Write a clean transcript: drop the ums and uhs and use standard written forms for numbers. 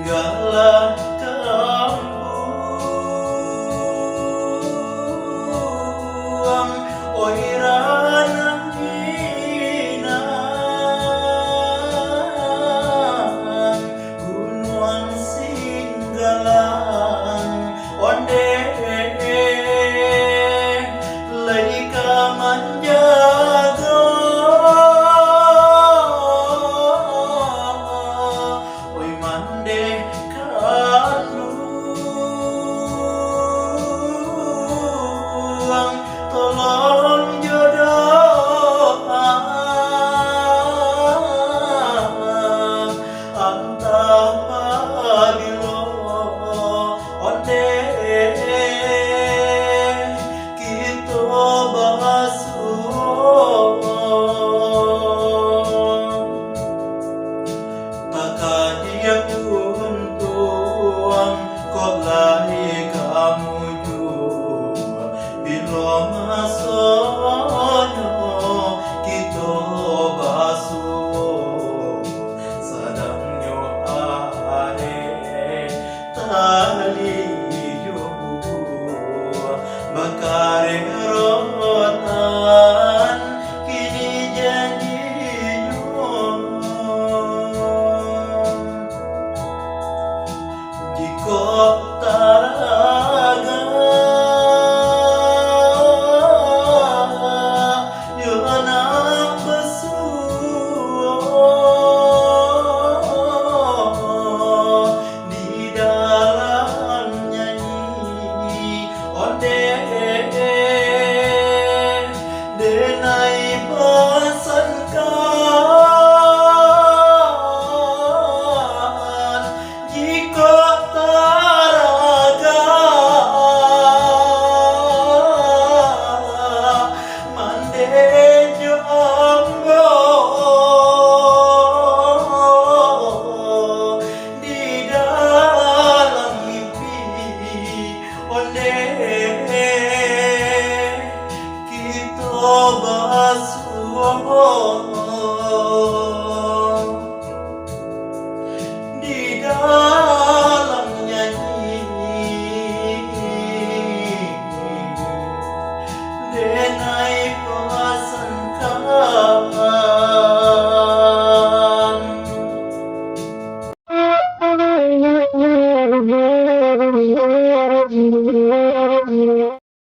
segala kampung. Oi ranang Minang, Gunung Singgalang, onde leika manjago. Oi mande kaluang, tolong jodoh antah pabilo onde kita basuh takadiak untuang kok lari kamu jua bilo masonyo kita basuh sadangnya are tali jua bakare rotan kini jadi di kota raga Yohana besuh di dalam nyanyi onde denai pesankan jika taraga mandejo ambo di dalam mimpi onde kita basuh di dalam nyanyi denai